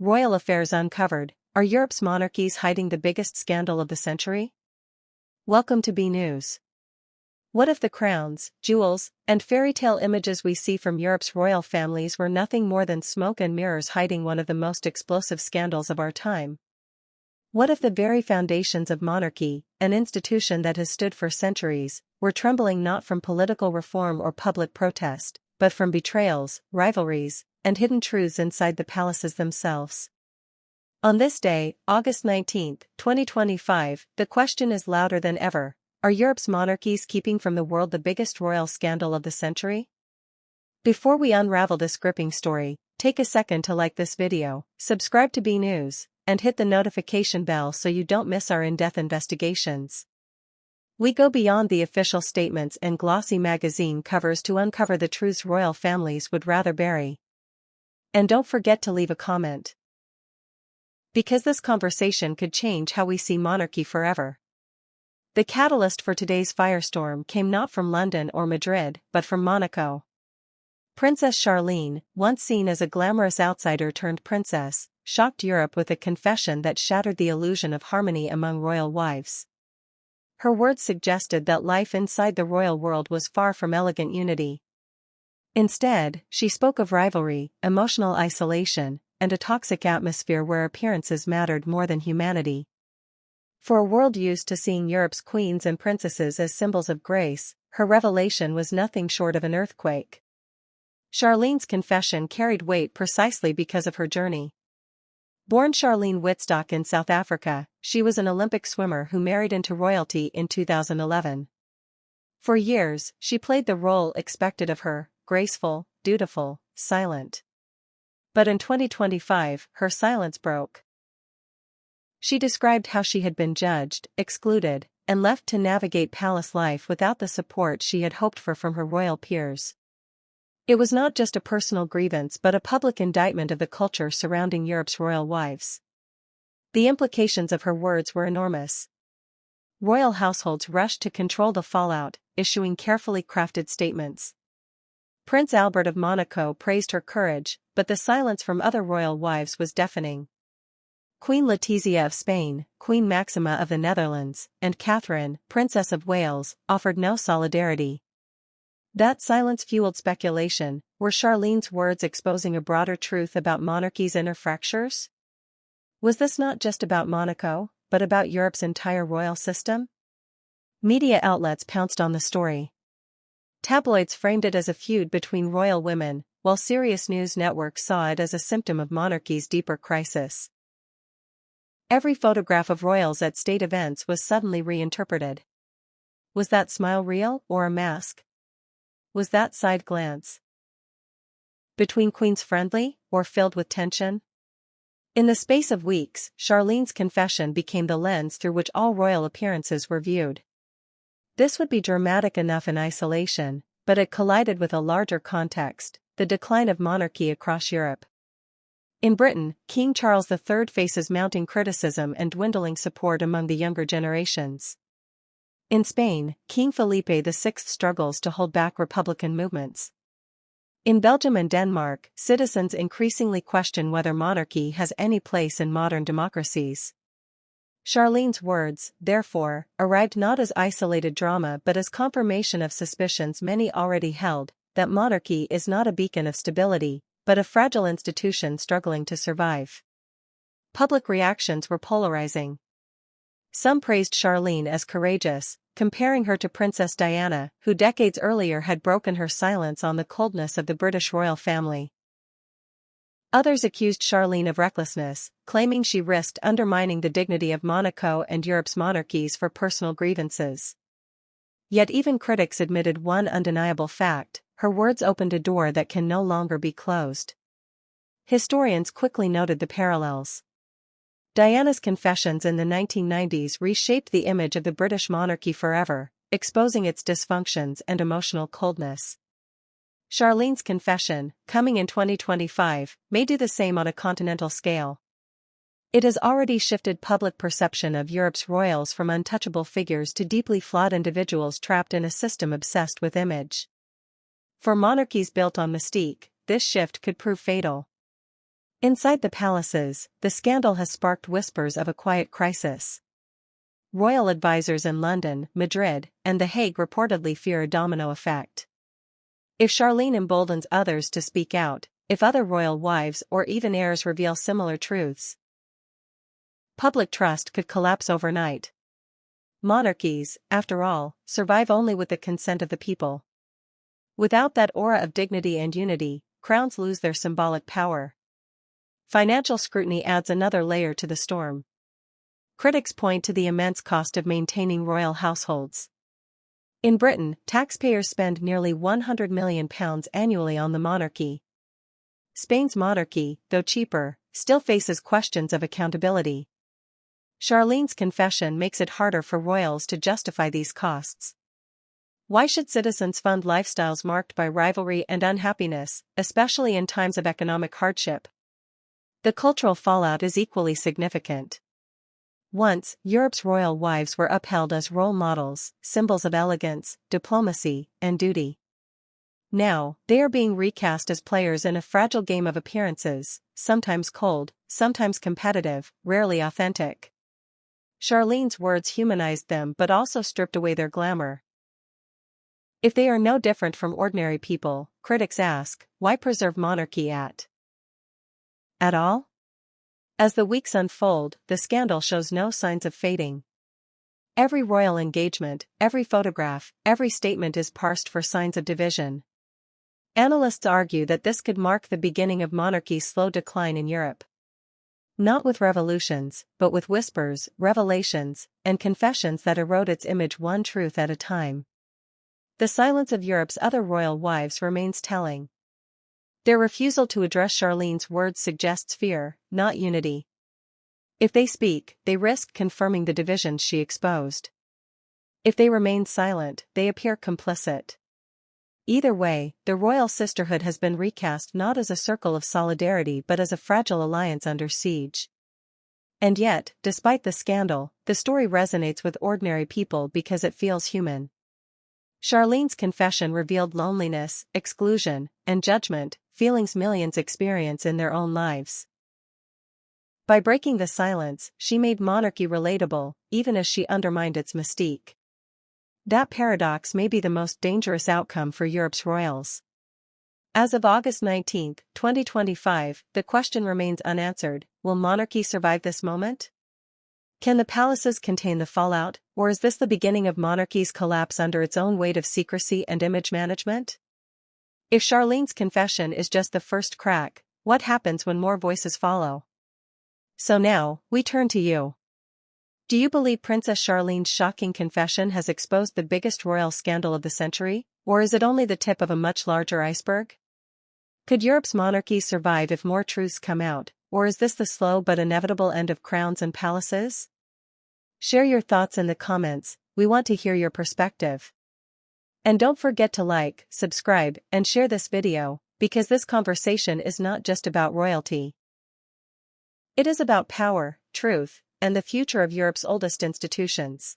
Royal affairs uncovered. Are Europe's monarchies hiding the biggest scandal of the century? Welcome to BNews. What if the crowns, jewels, and fairy tale images we see from Europe's royal families were nothing more than smoke and mirrors hiding one of the most explosive scandals of our time? What if the very foundations of monarchy, an institution that has stood for centuries, were trembling not from political reform or public protest, but from betrayals, rivalries, and hidden truths inside the palaces themselves? On this day, August 19, 2025, the question is louder than ever. Are Europe's monarchies keeping from the world the biggest royal scandal of the century? Before we unravel this gripping story, take a second to like this video, subscribe to BNews, and hit the notification bell so you don't miss our in-depth investigations. We go beyond the official statements and glossy magazine covers to uncover the truths royal families would rather bury. And don't forget to leave a comment, because this conversation could change how we see monarchy forever. The catalyst for today's firestorm came not from London or Madrid, but from Monaco. Princess Charlene, once seen as a glamorous outsider turned princess, shocked Europe with a confession that shattered the illusion of harmony among royal wives. Her words suggested that life inside the royal world was far from elegant unity. Instead, she spoke of rivalry, emotional isolation, and a toxic atmosphere where appearances mattered more than humanity. For a world used to seeing Europe's queens and princesses as symbols of grace, her revelation was nothing short of an earthquake. Charlene's confession carried weight precisely because of her journey. Born Charlene Wittstock in South Africa, she was an Olympic swimmer who married into royalty in 2011. For years, she played the role expected of her, graceful, dutiful, silent. But in 2025, her silence broke. She described how she had been judged, excluded, and left to navigate palace life without the support she had hoped for from her royal peers. It was not just a personal grievance but a public indictment of the culture surrounding Europe's royal wives. The implications of her words were enormous. Royal households rushed to control the fallout, issuing carefully crafted statements. Prince Albert of Monaco praised her courage, but the silence from other royal wives was deafening. Queen Letizia of Spain, Queen Maxima of the Netherlands, and Catherine, Princess of Wales, offered no solidarity. That silence fueled speculation. Were Charlene's words exposing a broader truth about monarchy's inner fractures? Was this not just about Monaco, but about Europe's entire royal system? Media outlets pounced on the story. Tabloids framed it as a feud between royal women, while serious news networks saw it as a symptom of monarchy's deeper crisis. Every photograph of royals at state events was suddenly reinterpreted. Was that smile real or a mask? Was that side glance between queens friendly or filled with tension? In the space of weeks, Charlene's confession became the lens through which all royal appearances were viewed. This would be dramatic enough in isolation, but it collided with a larger context, the decline of monarchy across Europe. In Britain, King Charles III faces mounting criticism and dwindling support among the younger generations. In Spain, King Felipe VI struggles to hold back republican movements. In Belgium and Denmark, citizens increasingly question whether monarchy has any place in modern democracies. Charlene's words, therefore, arrived not as isolated drama but as confirmation of suspicions many already held, that monarchy is not a beacon of stability, but a fragile institution struggling to survive. Public reactions were polarizing. Some praised Charlene as courageous, comparing her to Princess Diana, who decades earlier had broken her silence on the coldness of the British royal family. Others accused Charlene of recklessness, claiming she risked undermining the dignity of Monaco and Europe's monarchies for personal grievances. Yet even critics admitted one undeniable fact: her words opened a door that can no longer be closed. Historians quickly noted the parallels. Diana's confessions in the 1990s reshaped the image of the British monarchy forever, exposing its dysfunctions and emotional coldness. Charlene's confession, coming in 2025, may do the same on a continental scale. It has already shifted public perception of Europe's royals from untouchable figures to deeply flawed individuals trapped in a system obsessed with image. For monarchies built on mystique, this shift could prove fatal. Inside the palaces, the scandal has sparked whispers of a quiet crisis. Royal advisors in London, Madrid, and The Hague reportedly fear a domino effect. If Charlene emboldens others to speak out, if other royal wives or even heirs reveal similar truths, public trust could collapse overnight. Monarchies, after all, survive only with the consent of the people. Without that aura of dignity and unity, crowns lose their symbolic power. Financial scrutiny adds another layer to the storm. Critics point to the immense cost of maintaining royal households. In Britain, taxpayers spend nearly £100 million annually on the monarchy. Spain's monarchy, though cheaper, still faces questions of accountability. Charlene's confession makes it harder for royals to justify these costs. Why should citizens fund lifestyles marked by rivalry and unhappiness, especially in times of economic hardship? The cultural fallout is equally significant. Once, Europe's royal wives were upheld as role models, symbols of elegance, diplomacy, and duty. Now, they are being recast as players in a fragile game of appearances, sometimes cold, sometimes competitive, rarely authentic. Charlene's words humanized them but also stripped away their glamour. If they are no different from ordinary people, critics ask, why preserve monarchy at all? As the weeks unfold, the scandal shows no signs of fading. Every royal engagement, every photograph, every statement is parsed for signs of division. Analysts argue that this could mark the beginning of monarchy's slow decline in Europe. Not with revolutions, but with whispers, revelations, and confessions that erode its image one truth at a time. The silence of Europe's other royal wives remains telling. Their refusal to address Charlene's words suggests fear, not unity. If they speak, they risk confirming the divisions she exposed. If they remain silent, they appear complicit. Either way, the royal sisterhood has been recast not as a circle of solidarity but as a fragile alliance under siege. And yet, despite the scandal, the story resonates with ordinary people because it feels human. Charlene's confession revealed loneliness, exclusion, and judgment, feelings millions experience in their own lives. By breaking the silence, she made monarchy relatable, even as she undermined its mystique. That paradox may be the most dangerous outcome for Europe's royals. As of August 19, 2025, the question remains unanswered: will monarchy survive this moment? Can the palaces contain the fallout, or is this the beginning of monarchy's collapse under its own weight of secrecy and image management? If Charlene's confession is just the first crack, what happens when more voices follow? So now, we turn to you. Do you believe Princess Charlene's shocking confession has exposed the biggest royal scandal of the century, or is it only the tip of a much larger iceberg? Could Europe's monarchy survive if more truths come out, or is this the slow but inevitable end of crowns and palaces? Share your thoughts in the comments, we want to hear your perspective. And don't forget to like, subscribe, and share this video, because this conversation is not just about royalty. It is about power, truth, and the future of Europe's oldest institutions.